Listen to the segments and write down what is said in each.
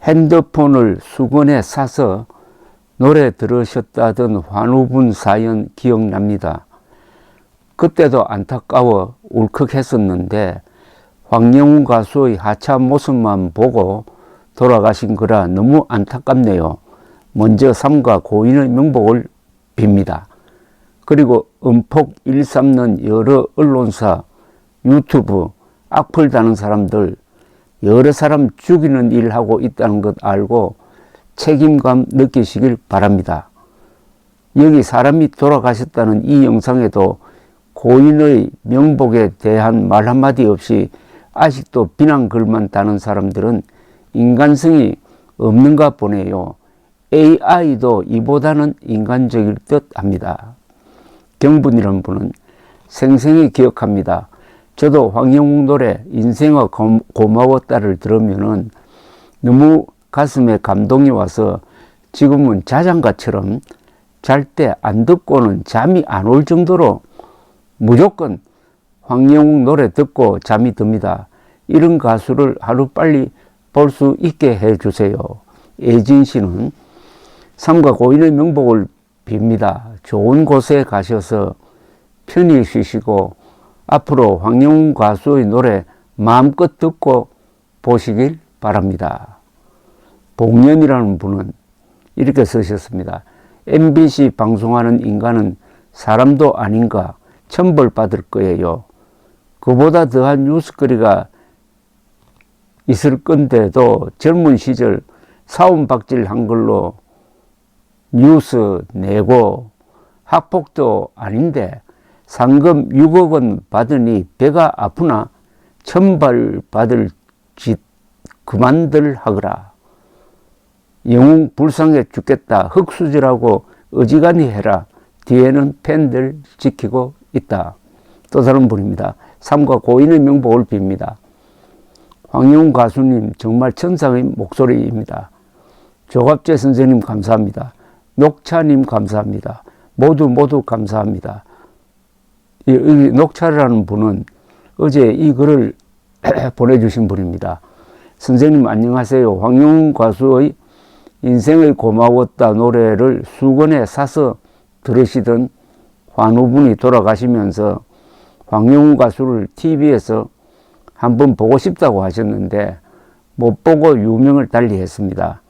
핸드폰을 수건에 싸서 노래 들으셨다던 환우분 사연 기억납니다. 그때도 안타까워 울컥했었는데 황영훈 가수의 하차 모습만 보고 돌아가신 거라 너무 안타깝네요. 먼저 삼가 고인의 명복을 빕니다. 그리고 음폭 일삼는 여러 언론사, 유튜브, 악플 다는 사람들 여러 사람 죽이는 일 하고 있다는 것 알고 책임감 느끼시길 바랍니다. 여기 사람이 돌아가셨다는 이 영상에도 고인의 명복에 대한 말 한마디 없이 아직도 비난글만 다는 사람들은 인간성이 없는가 보네요. AI도 이보다는 인간적일 듯 합니다. 경분이라는 분은 생생히 기억합니다. 저도 황영웅 노래 인생아 고마웠다를 들으면은 너무 가슴에 감동이 와서 지금은 자장가처럼 잘 때 안 듣고는 잠이 안 올 정도로 무조건 황영웅 노래 듣고 잠이 듭니다. 이런 가수를 하루빨리 볼 수 있게 해주세요. 예진 씨는 삼가 고인의 명복을 빕니다. 좋은 곳에 가셔서 편히 쉬시고 앞으로 황영웅 가수의 노래 마음껏 듣고 보시길 바랍니다. 봉년이라는 분은 이렇게 쓰셨습니다. MBC 방송하는 인간은 사람도 아닌가 천벌받을 거예요. 그보다 더한 뉴스거리가 있을 건데도 젊은 시절 사원박질 한 걸로 뉴스 내고 학폭도 아닌데 상금 6억 원 받으니 배가 아프나 천벌받을 짓 그만들 하거라. 영웅 불쌍해 죽겠다. 흙수저라고 어지간히 해라. 뒤에는 팬들 지키고 있다. 또 다른 분입니다. 삼가 고인의 명복을 빕니다. 황영웅 가수님 정말 천상의 목소리입니다. 조갑재 선생님 감사합니다. 녹차님 감사합니다. 모두 감사합니다. 이 녹차라는 분은 어제 이 글을 보내주신 분입니다. 선생님 안녕하세요. 황영웅 가수의 인생의 고마웠다 노래를 수건에 싸서 들으시던 환우분이 돌아가시면서 황영웅 가수를 TV에서 한번 보고 싶다고 하셨는데 못 보고 유명을 달리했습니다.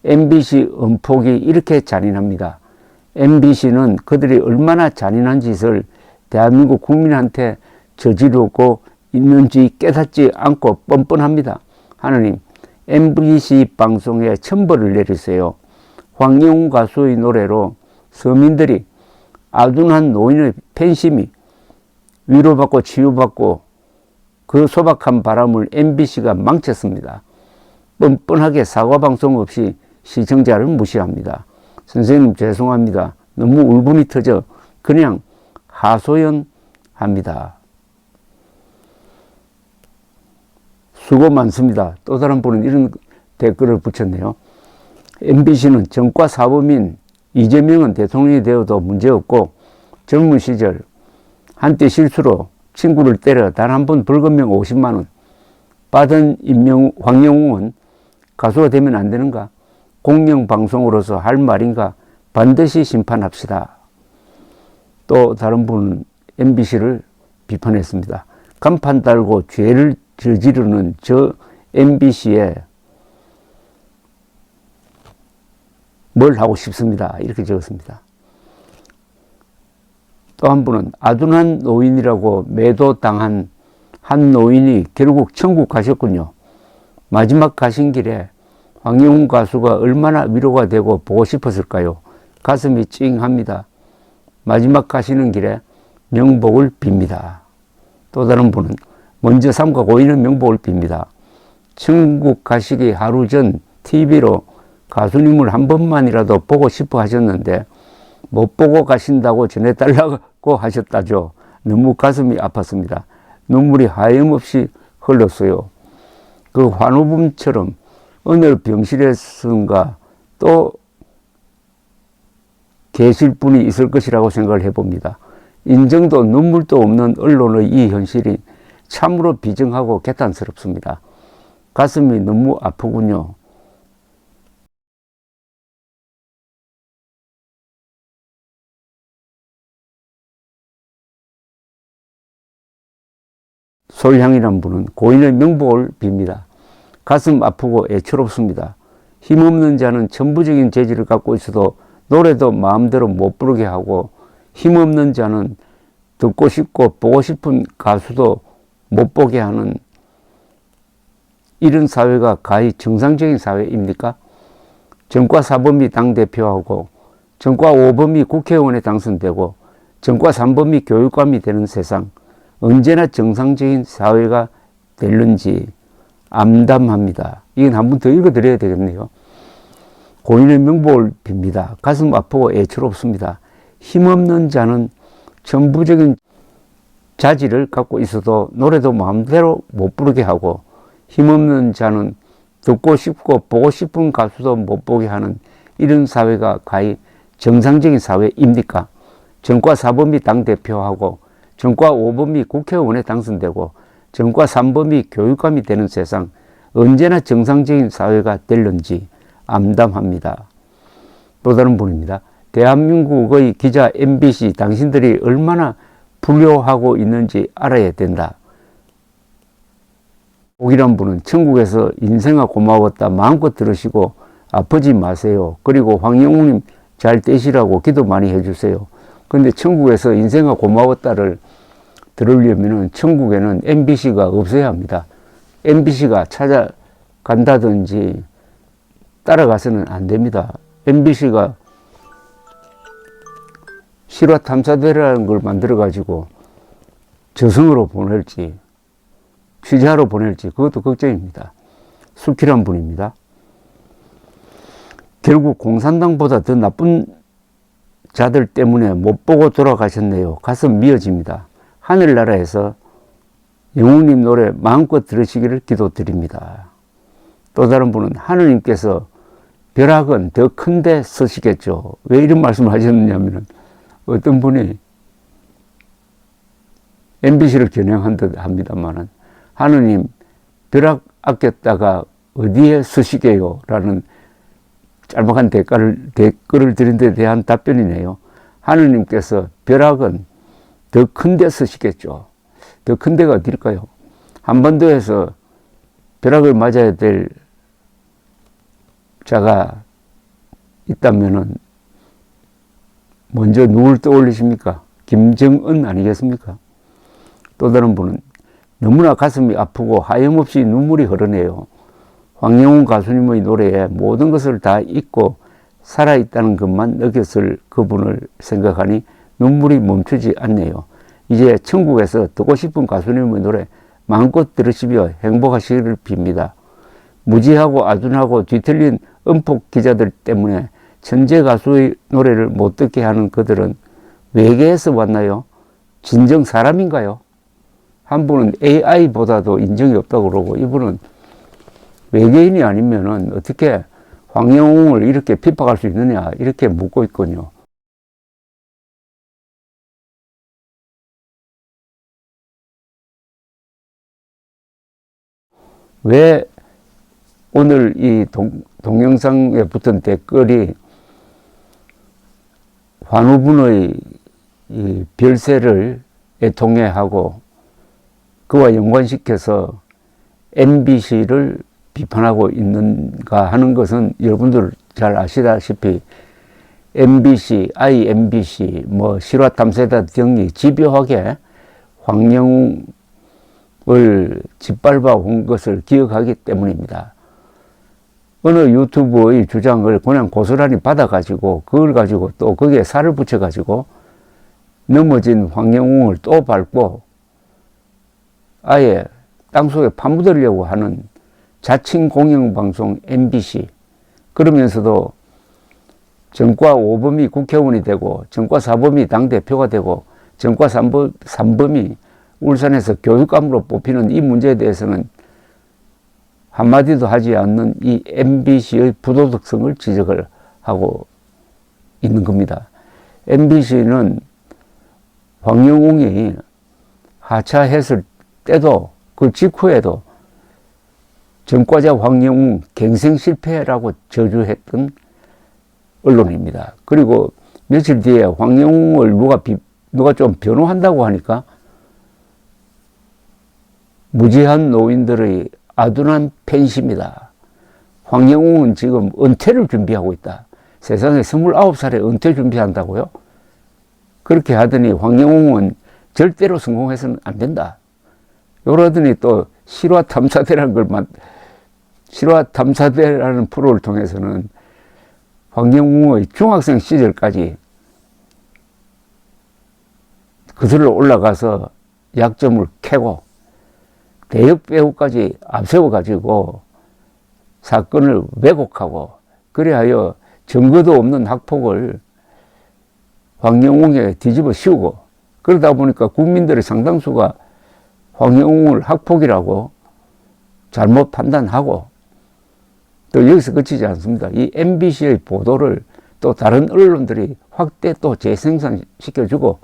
MBC 음폭이 이렇게 잔인합니다. MBC는 그들이 얼마나 잔인한 짓을 대한민국 국민한테 저지르고 있는지 깨닫지 않고 뻔뻔합니다. 하느님, MBC 방송에 천벌을 내리세요. 황영웅 가수의 노래로 서민들이 아둔한 노인의 팬심이 위로받고 치유받고 그 소박한 바람을 MBC가 망쳤습니다. 뻔뻔하게 사과방송 없이 시청자를 무시합니다. 선생님 죄송합니다. 너무 울분이 터져 그냥 하소연합니다. 수고 많습니다. 또 다른 분은 이런 댓글을 붙였네요. MBC는 정과 사범인 이재명은 대통령이 되어도 문제없고 젊은 시절 한때 실수로 친구를 때려 단 한 번 벌금형 50만 원 받은 황영웅은 가수가 되면 안 되는가? 공영방송으로서 할 말인가? 반드시 심판합시다. 또 다른 분은 MBC를 비판했습니다. 간판 달고 죄를 저지르는 저 MBC에 뭘 하고 싶습니다. 이렇게 적었습니다. 또 한 분은 아둔한 노인이라고 매도당한 한 노인이 결국 천국 가셨군요. 마지막 가신 길에 황영웅 가수가 얼마나 위로가 되고 보고 싶었을까요? 가슴이 찡합니다. 마지막 가시는 길에 명복을 빕니다. 또 다른 분은 먼저 삼가 고인의 명복을 빕니다. 천국 가시기 하루 전 TV로 가수님을 한 번만이라도 보고 싶어 하셨는데 못 보고 가신다고 전해달라고 하셨다죠. 너무 가슴이 아팠습니다. 눈물이 하염없이 흘렀어요. 그 환우분처럼 어느 병실에선가 또 계실 분이 있을 것이라고 생각을 해봅니다. 인정도 눈물도 없는 언론의 이 현실이 참으로 비정하고 개탄스럽습니다. 가슴이 너무 아프군요. 솔향이란 분은 고인의 명복을 빕니다. 가슴 아프고 애처롭습니다. 힘없는 자는 천부적인 재질을 갖고 있어도 노래도 마음대로 못 부르게 하고, 힘없는 자는 듣고 싶고 보고 싶은 가수도 못 보게 하는 이런 사회가 가히 정상적인 사회입니까? 전과 사범이 당대표하고 전과 5범이 국회의원에 당선되고 전과 3범이 교육감이 되는 세상, 언제나 정상적인 사회가 될는지 암담합니다. 이건 한 번 더 읽어드려야 되겠네요. 고인의 명복을 빕니다. 가슴 아프고 애처롭습니다. 힘없는 자는 천부적인 자질을 갖고 있어도 노래도 마음대로 못 부르게 하고, 힘없는 자는 듣고 싶고 보고 싶은 가수도 못 보게 하는 이런 사회가 가히 정상적인 사회입니까? 전과 4범이 당대표하고 전과 5범이 국회의원에 당선되고 전과 3범이 교육감이 되는 세상, 언제나 정상적인 사회가 될는지 암담합니다. 또 다른 분입니다. 대한민국의 기자 MBC, 당신들이 얼마나 불효하고 있는지 알아야 된다. 옥이란 분은 천국에서 인생아 고마웠다 마음껏 들으시고 아프지 마세요. 그리고 황영웅님 잘 되시라고 기도 많이 해주세요. 그런데 천국에서 인생아 고마웠다를 들으려면 천국에는 MBC가 없어야 합니다. MBC가 찾아간다든지 따라가서는 안 됩니다. MBC가 실화탐사대라는 걸 만들어가지고 저승으로 보낼지 취재하러 보낼지 그것도 걱정입니다. 숙희란 분입니다. 결국 공산당보다 더 나쁜 자들 때문에 못 보고 돌아가셨네요. 가슴 미어집니다. 하늘나라에서 영웅님 노래 마음껏 들으시기를 기도드립니다. 또 다른 분은 하느님께서 벼락은 더 큰데 쓰시겠죠. 왜 이런 말씀을 하셨느냐면 어떤 분이 MBC를 겨냥한 듯 합니다만은 하느님 벼락 아꼈다가 어디에 쓰시게요? 라는 짤막한 댓글을 드린 데 대한 답변이네요. 하느님께서 벼락은 더 큰 데 쓰시겠죠. 더 큰 데가 어딜까요? 한반도에서 벼락을 맞아야 될 자가 있다면은 먼저 누굴 떠올리십니까? 김정은 아니겠습니까? 또 다른 분은 너무나 가슴이 아프고 하염없이 눈물이 흐르네요. 황영웅 가수님의 노래에 모든 것을 다 잊고 살아있다는 것만 느꼈을 그분을 생각하니 눈물이 멈추지 않네요. 이제 천국에서 듣고 싶은 가수님의 노래 마음껏 들으시며 행복하시기를 빕니다. 무지하고 아둔하고 뒤틀린 은폭 기자들 때문에 천재 가수의 노래를 못 듣게 하는 그들은 외계에서 왔나요? 진정 사람인가요? 한 분은 AI보다도 인정이 없다고 그러고, 이분은 외계인이 아니면은 어떻게 황영웅을 이렇게 핍박할 수 있느냐 이렇게 묻고 있군요. 왜 오늘 이 동영상에 붙은 댓글이 환우분의 이 별세를 애통해하고 그와 연관시켜서 MBC를 비판하고 있는가 하는 것은 여러분들 잘 아시다시피 MBC, IMBC, 실화탐사대 등이 집요하게 황영웅을 짓밟아 온 것을 기억하기 때문입니다. 어느 유튜브의 주장을 그냥 고스란히 받아가지고 그걸 가지고 또 거기에 살을 붙여가지고 넘어진 황영웅을 또 밟고 아예 땅속에 파묻으려고 하는 자칭 공영방송 MBC, 그러면서도 전과 5범이 국회의원이 되고 전과 4범이 당대표가 되고 전과 3범이 울산에서 교육감으로 뽑히는 이 문제에 대해서는 한마디도 하지 않는 이 MBC의 부도덕성을 지적을 하고 있는 겁니다. MBC는 황영웅이 하차했을 때도 그 직후에도 전과자 황영웅 갱생 실패라고 저주했던 언론입니다. 그리고 며칠 뒤에 황영웅을 누가 좀 변호한다고 하니까 무지한 노인들의 아둔한 팬심이다. 황영웅은 지금 은퇴를 준비하고 있다. 세상에 29살에 은퇴 준비한다고요? 그렇게 하더니 황영웅은 절대로 성공해서는 안 된다. 그러더니 또 실화탐사대라는 프로를 통해서는 황영웅의 중학생 시절까지 거슬러 올라가서 약점을 캐고 대역 배우까지 앞세워가지고 사건을 왜곡하고 그리하여 증거도 없는 학폭을 황영웅에 뒤집어 씌우고 그러다 보니까 국민들의 상당수가 황영웅을 학폭이라고 잘못 판단하고 또 여기서 그치지 않습니다. 이 MBC의 보도를 또 다른 언론들이 확대 또 재생산시켜주고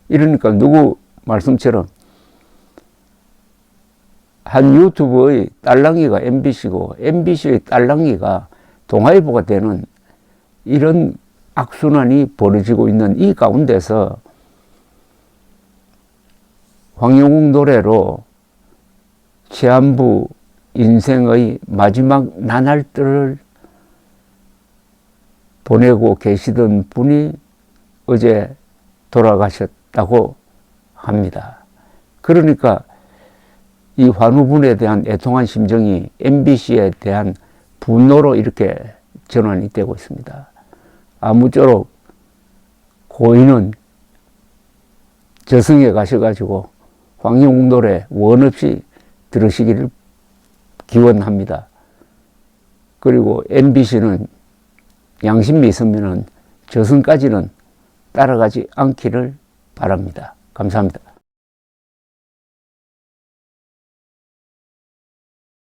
이러니까 누구 말씀처럼 한 유튜브의 딸랑이가 MBC고 MBC의 딸랑이가 동아일보가 되는 이런 악순환이 벌어지고 있는 이 가운데서 황영웅 노래로 시한부 인생의 마지막 나날들을 보내고 계시던 분이 어제 돌아가셨다고 합니다. 그러니까 이 환우분에 대한 애통한 심정이 MBC에 대한 분노로 이렇게 전환이 되고 있습니다. 아무쪼록 고인은 저승에 가셔가지고 황영웅 노래 원 없이 들으시기를 기원합니다. 그리고 MBC는 양심이 있으면은 저승까지는 따라가지 않기를 바랍니다. 감사합니다.